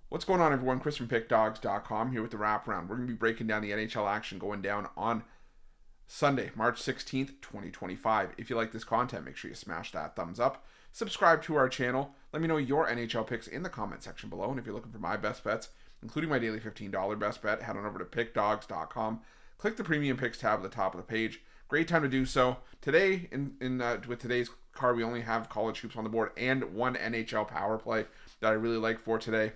What's going on, everyone? Chris from Pickdawgz.com here with the Wraparound. We're going to be breaking down the NHL action going down on Sunday, March 16th, 2025. If you like this content, make sure you smash that thumbs up. Subscribe to our channel. Let me know your NHL picks in the comment section below. And if you're looking for my best bets, including my daily $15 best bet, head on over to Pickdawgz.com. Click the Premium Picks tab at the top of the page. Great time to do so. Today, with today's card, we only have college hoops on the board and one NHL power play that I really like for today.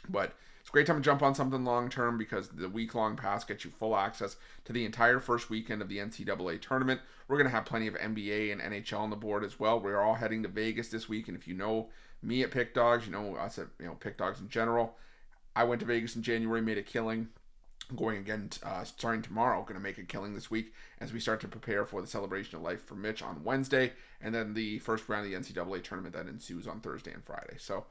But it's a great time to jump on something long-term because the week-long pass gets you full access to the entire first weekend of the NCAA tournament. We're going to have plenty of NBA and NHL on the board as well. We're all heading to Vegas this week, and if you know me at Pick Dawgz, you know us at Pick Dawgz in general. I went to Vegas in January, made a killing. I'm going again starting tomorrow. Going to make a killing this week as we start to prepare for the celebration of life for Mitch on Wednesday, and then the first round of the NCAA tournament that ensues on Thursday and Friday. So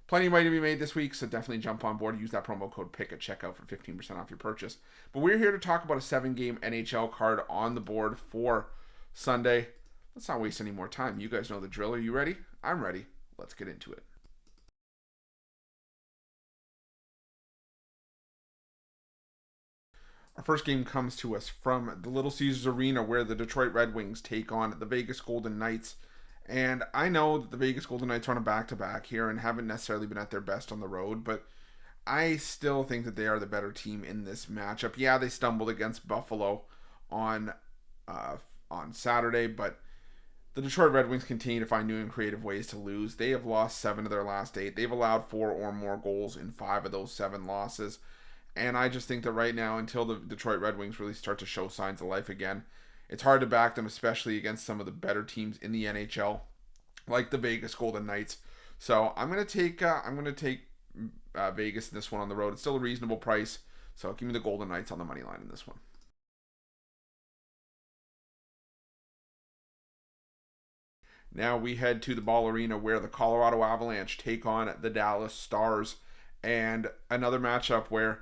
plenty of money to be made this week, so definitely jump on board. Use that promo code PICK at checkout for 15% off your purchase. But we're here to talk about a 7-game NHL card on the board for Sunday. Let's not waste any more time. You guys know the drill. Are you ready? I'm ready. Let's get into it. Our first game comes to us from the Little Caesars Arena, where the Detroit Red Wings take on the Vegas Golden Knights. And I know that the Vegas Golden Knights are on a back-to-back here and haven't necessarily been at their best on the road, but I still think that they are the better team in this matchup. Yeah, they stumbled against Buffalo on Saturday, but the Detroit Red Wings continue to find new and creative ways to lose. They have lost 7 of their last 8. They've allowed 4 or more goals in 5 of those 7 losses. And I just think that right now, until the Detroit Red Wings really start to show signs of life again, it's hard to back them, especially against some of the better teams in the NHL, like the Vegas Golden Knights. So I'm gonna take Vegas in this one on the road. It's still a reasonable price, so give me the Golden Knights on the money line in this one. Now we head to the Ball Arena, where the Colorado Avalanche take on the Dallas Stars, and another matchup where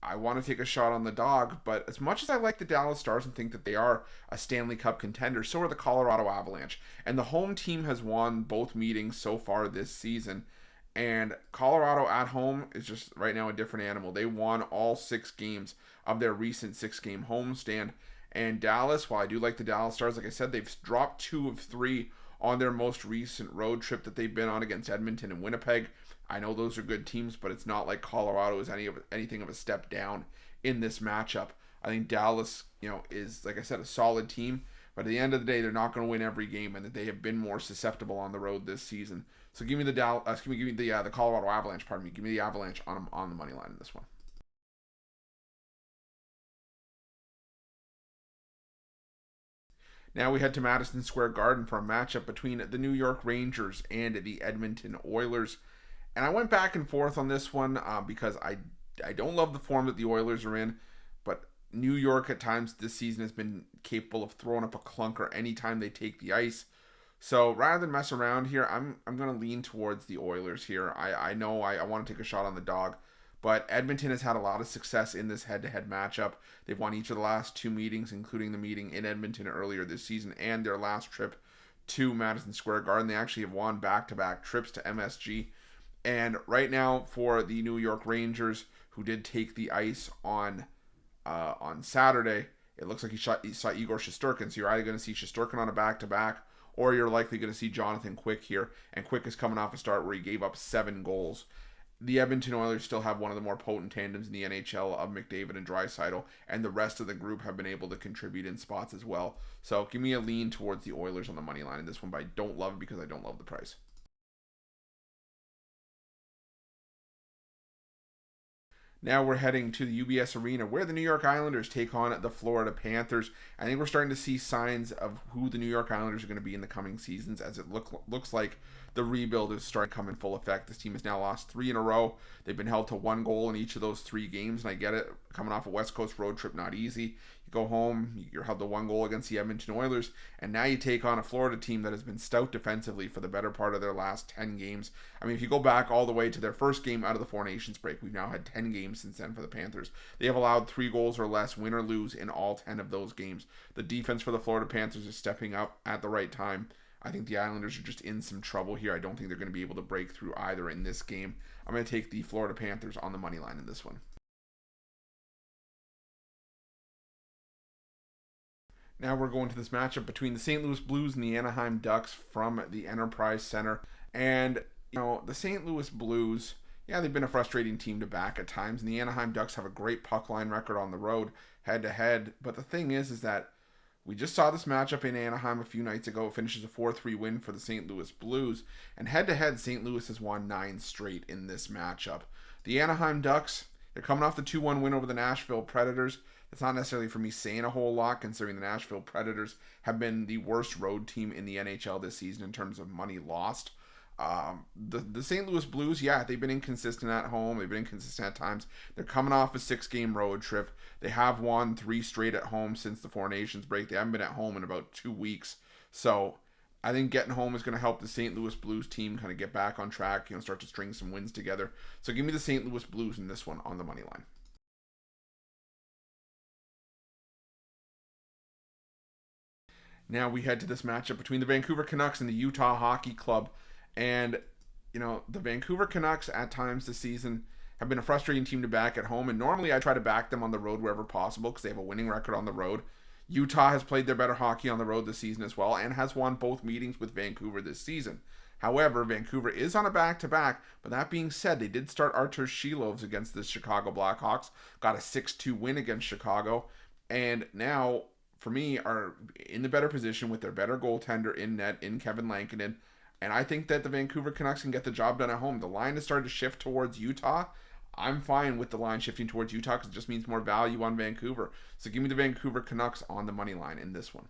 I want to take a shot on the dog, but as much as I like the Dallas Stars and think that they are a Stanley Cup contender, so are the Colorado Avalanche. And the home team has won both meetings so far this season. And Colorado at home is just right now a different animal. They won all 6 games of their recent 6-game homestand. And Dallas, while I do like the Dallas Stars, like I said, they've dropped 2 of 3 on their most recent road trip that they've been on against Edmonton and Winnipeg. I know those are good teams, but it's not like Colorado is anything of a step down in this matchup. I think Dallas, is, like I said, a solid team, but at the end of the day, they're not going to win every game, and that they have been more susceptible on the road this season. So give me the Colorado Avalanche. Pardon me. Give me the Avalanche on the money line in this one. Now we head to Madison Square Garden for a matchup between the New York Rangers and the Edmonton Oilers. And I went back and forth on this one because I don't love the form that the Oilers are in, but New York at times this season has been capable of throwing up a clunker anytime they take the ice. So rather than mess around here, I'm going to lean towards the Oilers here. I know I want to take a shot on the dog, but Edmonton has had a lot of success in this head-to-head matchup. They've won each of the last 2 meetings, including the meeting in Edmonton earlier this season and their last trip to Madison Square Garden. They actually have won back-to-back trips to MSG. And right now for the New York Rangers, who did take the ice on Saturday, it looks like he saw Igor Shesterkin. So you're either going to see Shesterkin on a back-to-back, or you're likely going to see Jonathan Quick here. And Quick is coming off a start where he gave up 7 goals. The Edmonton Oilers still have one of the more potent tandems in the NHL of McDavid and Draisaitl, and the rest of the group have been able to contribute in spots as well. So give me a lean towards the Oilers on the money line in this one, but I don't love it because I don't love the price. Now we're heading to the UBS Arena, where the New York Islanders take on the Florida Panthers. I think we're starting to see signs of who the New York Islanders are going to be in the coming seasons, as it looks like the rebuild is starting to come in full effect. This team has now lost 3 in a row. They've been held to 1 goal in each of those 3 games, and I get it. Coming off a West Coast road trip, not easy. You go home, you're held to 1 goal against the Edmonton Oilers, and now you take on a Florida team that has been stout defensively for the better part of their last 10 games. I mean, if you go back all the way to their first game out of the Four Nations break, we've now had 10 games since then for the Panthers. They have allowed 3 goals or less, win or lose, in all 10 of those games. The defense for the Florida Panthers is stepping up at the right time. I think the Islanders are just in some trouble here. I don't think they're going to be able to break through either in this game. I'm going to take the Florida Panthers on the money line in this one. Now we're going to this matchup between the St. Louis Blues and the Anaheim Ducks from the Enterprise Center. And, the St. Louis Blues, yeah, they've been a frustrating team to back at times. And the Anaheim Ducks have a great puck line record on the road, head-to-head. But the thing is that we just saw this matchup in Anaheim a few nights ago. It finishes a 4-3 win for the St. Louis Blues. And head-to-head, St. Louis has won 9 straight in this matchup. The Anaheim Ducks, they're coming off the 2-1 win over the Nashville Predators. It's not necessarily for me saying a whole lot, considering the Nashville Predators have been the worst road team in the NHL this season in terms of money lost. The St. Louis Blues, yeah, they've been inconsistent at home. They've been inconsistent at times. They're coming off a 6-game road trip. They have won 3 straight at home since the Four Nations break. They haven't been at home in about 2 weeks. So I think getting home is going to help the St. Louis Blues team kind of get back on track, start to string some wins together. So give me the St. Louis Blues in this one on the money line. Now we head to this matchup between the Vancouver Canucks and the Utah Hockey Club. And, the Vancouver Canucks at times this season have been a frustrating team to back at home. And normally I try to back them on the road wherever possible because they have a winning record on the road. Utah has played their better hockey on the road this season as well and has won both meetings with Vancouver this season. However, Vancouver is on a back-to-back, but that being said, they did start Artur Shilovs against the Chicago Blackhawks, got a 6-2 win against Chicago, and now, for me, are in the better position with their better goaltender in net in Kevin Lankinen. And I think that the Vancouver Canucks can get the job done at home. The line has started to shift towards Utah. I'm fine with the line shifting towards Utah because it just means more value on Vancouver. So give me the Vancouver Canucks on the money line in this one.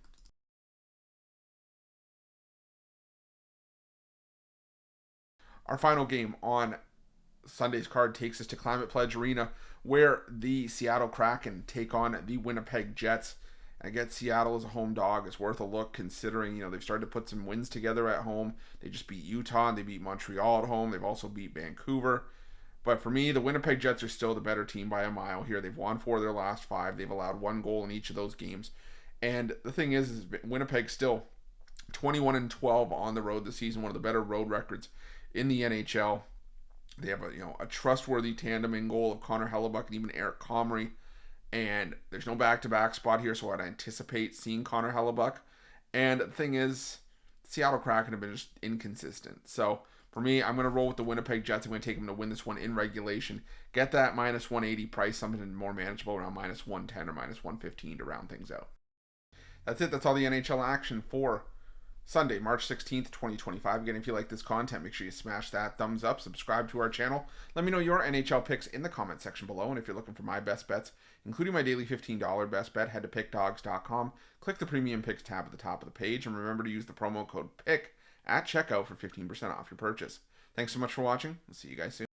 Our final game on Sunday's card takes us to Climate Pledge Arena, where the Seattle Kraken take on the Winnipeg Jets. I get Seattle as a home dog. It's worth a look considering, they've started to put some wins together at home. They just beat Utah and they beat Montreal at home. They've also beat Vancouver. But for me, the Winnipeg Jets are still the better team by a mile here. They've won 4 of their last 5. They've allowed 1 goal in each of those games. And the thing is Winnipeg still 21-12 on the road this season, one of the better road records in the NHL. They have a trustworthy tandem in goal of Connor Hellebuck and even Eric Comrie. And there's no back-to-back spot here, so I'd anticipate seeing Connor Hellebuck. And the thing is, Seattle Kraken have been just inconsistent. So for me, I'm going to roll with the Winnipeg Jets. I'm going to take them to win this one in regulation. Get that minus 180 price, something more manageable, around minus 110 or minus 115 to round things out. That's it. That's all the NHL action for Sunday, March 16th, 2025. Again, if you like this content, make sure you smash that thumbs up, subscribe to our channel. Let me know your NHL picks in the comment section below. And if you're looking for my best bets, including my daily $15 best bet, head to pickdawgz.com. Click the Premium Picks tab at the top of the page. And remember to use the promo code PICK at checkout for 15% off your purchase. Thanks so much for watching. We'll see you guys soon.